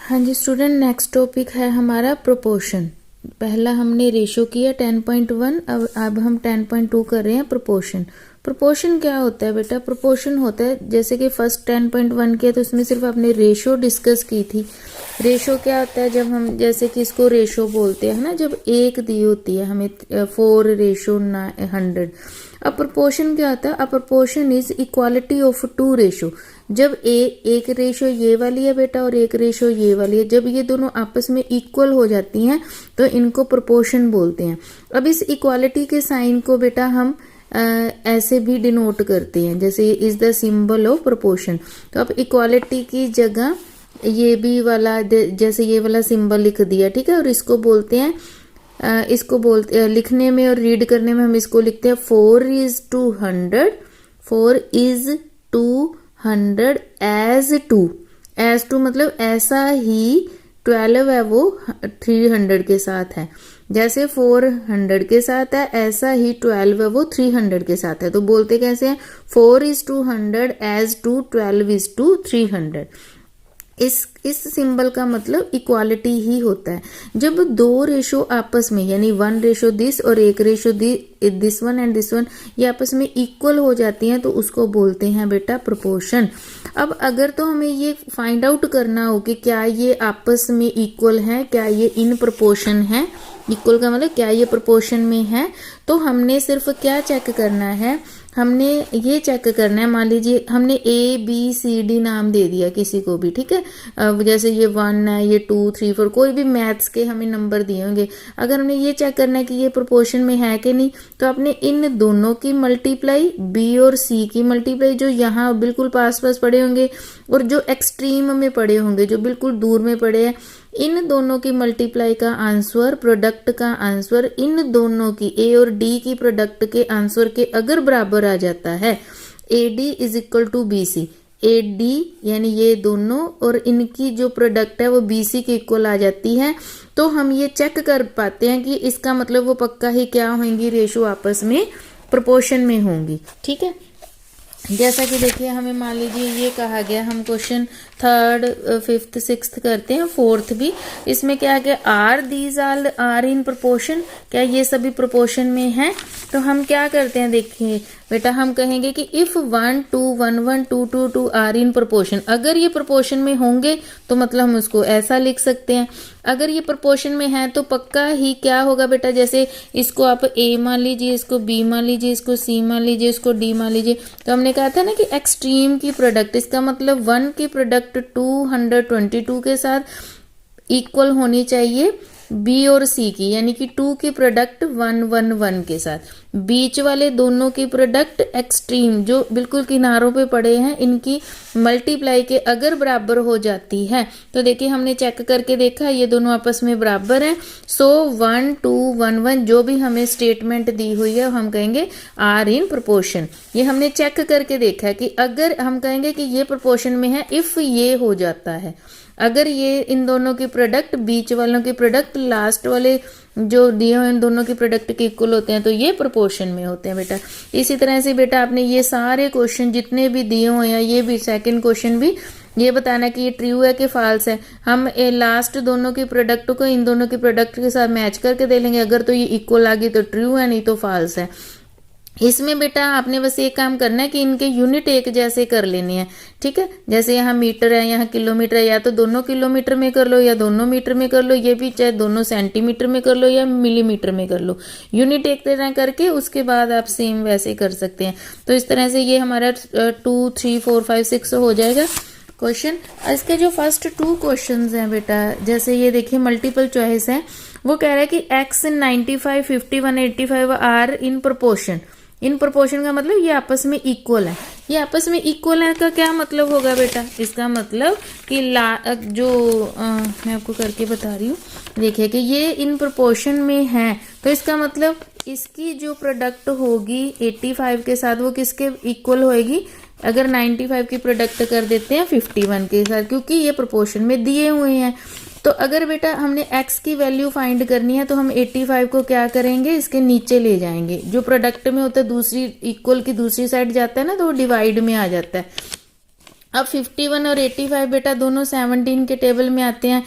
हाँ जी student, next topic है हमारा प्रोपोर्शन। पहला हमने रेशो किया 10.1, अब हम 10.2 कर रहे हैं प्रोपोर्शन। प्रोपोर्शन क्या होता है बेटा? प्रोपोर्शन होता है, जैसे कि फर्स्ट 10.1 किया तो उसमें सिर्फ आपने रेशो डिस्कस की थी। रेशो क्या होता है? जब हम जैसे कि इसको रेशो बोलते हैं ना, जब एक दी होती है हमें 4:100। अब प्रोपोर्शन क्या होता है? A proportion is equality of to ratio. जब एक रेशो ये वाली है बेटा और एक रेशो ये वाली है, जब ये दोनों आपस में इक्वल हो जाती हैं तो इनको प्रोपोर्शन बोलते हैं। अब इस इक्वालिटी के साइन को बेटा हम ऐसे भी डिनोट करते हैं, जैसे is the symbol of proportion. तो अब इक्वालिटी की जगह ये भी वाला जैसे ये वाला सिंबल लिख दिया, ठीक है, और इसको बोलते हैं लिखने में और रीड करने में हम इसको लिखते हैं 4:200। 4:200 एज टू मतलब ऐसा ही 12 है वो 300 के साथ है। जैसे 400 के साथ है ऐसा ही 12 है वो 300 के साथ है। तो बोलते कैसे हैं? 4:100 एज टू 12:300। इस सिंबल का मतलब इक्वालिटी ही होता है। जब दो रेशो आपस में, यानी 1 रेशो दिस और 1 ratio this one and this one, ये आपस में इक्वल हो जाती हैं तो उसको बोलते हैं बेटा प्रोपोर्शन। अब अगर तो हमें ये फाइंड आउट करना हो कि क्या ये आपस में इक्वल है, क्या ये इन प्रोपोर्शन है, इक्वल का मतलब क्या ये प्रोपोर्शन में है, तो हमने सिर्फ क्या चेक करना है? हमने ये चेक करना है, मान लीजिए हमने ABCD नाम दे दिया किसी को भी, ठीक है, जैसे ये 1 है, ये 2 3 4, कोई भी मैथ्स के हमें नंबर दिए होंगे। अगर हमने ये चेक करना है कि ये प्रोपोर्शन में है कि नहीं, तो आपने इन दोनों की मल्टीप्लाई, B और C की मल्टीप्लाई, जो यहाँ बिल्कुल पास पास पड़े होंगे और जो एक्सट्रीम में पड़े होंगे, जो बिल्कुल दूर में पड़े हैं, इन दोनों की मल्टीप्लाई का आंसर, प्रोडक्ट का आंसर, इन दोनों की A और D की प्रोडक्ट के आंसर के अगर बराबर आ जाता है, AD is equal to BC, AD यानी ये दोनों और इनकी जो प्रोडक्ट है वो BC के इक्वल आ जाती है, तो हम ये चेक कर पाते हैं कि इसका मतलब वो पक्का ही क्या होंगी, रेशो आपस में प्रोपोर्शन में होंगी। ठीक है, जैसा कि देखिए हमें मान लीजिए ये कहा गया, हम क्वेश्चन 3rd 5th 6th करते हैं, 4th भी। इसमें क्या है? Are these all are in proportion, क्या ये सभी प्रोपोर्शन में हैं? तो हम क्या करते हैं, देखिए बेटा, हम कहेंगे कि इफ 1 2 1 1 2 2 2 आर इन प्रोपोर्शन, अगर ये प्रोपोर्शन में होंगे तो मतलब हम उसको ऐसा लिख सकते हैं। अगर ये प्रोपोर्शन में है तो पक्का ही क्या होगा बेटा, जैसे इसको आप A मान लीजिए, इसको B मान लीजिए, इसको C मान लीजिए, इसको D मान लीजिए। तो हमने कहा था ना कि एक्सट्रीम की प्रोडक्ट, इसका मतलब 1 की प्रोडक्ट 222 के साथ इक्वल होनी चाहिए B और C की, यानी कि 2 की प्रोडक्ट 111 के साथ। बीच वाले दोनों की प्रोडक्ट एक्सट्रीम, जो बिल्कुल किनारों पे पड़े हैं, इनकी मल्टीप्लाई के अगर बराबर हो जाती है तो देखिए हमने चेक करके देखा ये दोनों आपस में बराबर हैं। सो 1 2 1 1 जो भी हमें स्टेटमेंट दी हुई है हम कहेंगे आर इन प्रोपोर्शन। ये हमने चेक करके देखा है कि अगर हम कहेंगे कि ये प्रोपोर्शन में है इफ ये हो जाता है, अगर ये इन दोनों की प्रोडक्ट, बीच वालों की प्रोडक्ट, लास्ट वाले जो दिए हुए इन दोनों की प्रोडक्ट के इक्वल होते हैं तो ये प्रोपोर्शन में होते हैं बेटा। इसी तरह से बेटा आपने ये सारे क्वेश्चन जितने भी दिए हुए हैं, ये भी सेकंड क्वेश्चन भी ये बताना कि ये ट्रू है कि फॉल्स है। हम लास्ट दोनों की प्रोडक्ट को इन दोनों की प्रोडक्ट के साथ मैच करके दे लेंगे, अगर तो ये इक्वल आ गई तो ट्रू है, नहीं तो फॉल्स है। इसमें बेटा आपने बस एक काम करना है कि इनके यूनिट एक जैसे कर लेने हैं। ठीक है, जैसे यहाँ मीटर है, यहाँ किलोमीटर है, या तो दोनों किलोमीटर में कर लो या दोनों मीटर में कर लो, ये भी चाहे दोनों सेंटीमीटर में कर लो या मिलीमीटर में कर लो। यूनिट एक तरह करके उसके बाद आप सेम वैसे कर सकते हैं। तो इस तरह से ये हमारा 2 3 4 5 6 हो जाएगा क्वेश्चन। इसके जो फर्स्ट 2 क्वेश्चन हैं बेटा, जैसे ये देखिए मल्टीपल चॉइस है, वो कह रहा है कि x 95 51 85 are in proportion. In proportion का मतलब ये आपस में इक्वल है। ये आपस में इक्वल है का क्या मतलब होगा बेटा? इसका मतलब कि मैं आपको करके बता रही हूँ, देखिए कि ये इन प्रोपोर्शन में है, तो इसका मतलब इसकी जो प्रोडक्ट होगी 85 के साथ वो किसके इक्वल होएगी? अगर 95 की प्रोडक्ट कर देते हैं 51 के साथ, क्योंकि ये प्रोपोर्शन में दिए हुए हैं। तो अगर बेटा हमने x की वैल्यू फाइंड करनी है तो हम 85 को क्या करेंगे, इसके नीचे ले जाएंगे। जो प्रोडक्ट में होता है दूसरी इक्वल की दूसरी साइड जाता है ना, तो वो डिवाइड में आ जाता है। अब 51 और 85 बेटा दोनों 17 के टेबल में आते हैं।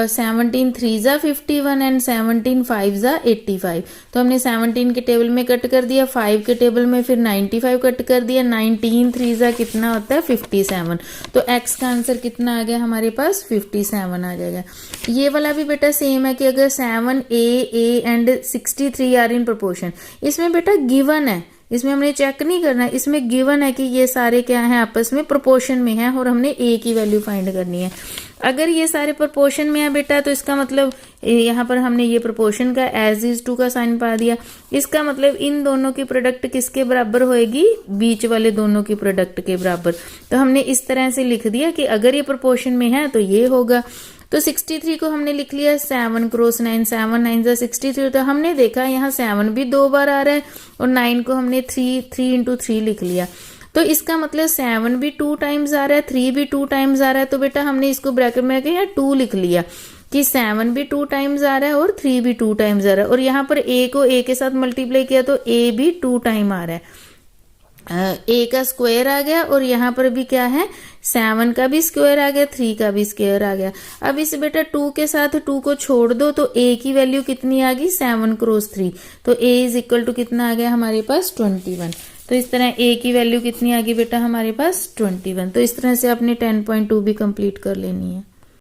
17 3 जा 51 एंड 17 5 जा 85। तो हमने 17 के टेबल में कट कर दिया, 5 के टेबल में फिर 95 कट कर दिया, 19 3 जा कितना होता है 57। तो x का आंसर कितना आ गया हमारे पास 57 आ जाएगा। ये वाला भी बेटा सेम है कि अगर 7 a and 63 are in proportion, इसमें बेटा गिवन है, इसमें हमने चेक नहीं करना है, इसमें गिवन है कि ये सारे क्या हैं आपस में प्रोपोर्शन में हैं और हमने ए की वैल्यू फाइंड करनी है। अगर ये सारे प्रोपोर्शन में है बेटा तो इसका मतलब यहाँ पर हमने ये प्रोपोर्शन का एज इज टू का साइन पा दिया, इसका मतलब इन दोनों की प्रोडक्ट किसके बराबर होएगी, बीच वाले दोनों की प्रोडक्ट के बराबर। तो हमने इस तरह से लिख दिया कि अगर ये प्रोपोर्शन में है तो ये होगा। तो 63 को हमने लिख लिया 7 क्रॉस 9, 7 9 जा 63। तो हमने देखा यहाँ 7 भी 2 बार आ रहा है और 9 को हमने 3 इंटू 3 लिख लिया। तो इसका मतलब 7 भी 2 टाइम्स आ रहा है, 3 भी 2 टाइम्स आ रहा है। तो बेटा हमने इसको ब्रैकेट में रखा 2 लिख लिया कि 7 भी 2 टाइम्स आ रहा है और 3 भी 2 टाइम्स आ रहा है। और यहाँ पर a को a के साथ मल्टीप्लाई किया तो a भी 2 टाइम आ रहा है, a का स्क्वायर आ गया और यहाँ पर भी क्या है 7 का भी स्क्वायर आ गया, 3 का भी स्क्वायर आ गया। अब इस बेटा 2 के साथ 2 को छोड़ दो तो a की वैल्यू कितनी आ गई 7 क्रॉस 3। तो a इज इक्वल टू कितना आ गया हमारे पास 21। तो इस तरह a की वैल्यू कितनी आ गई बेटा हमारे पास 21। तो इस तरह से आपने 10.2 भी कंप्लीट कर लेनी है।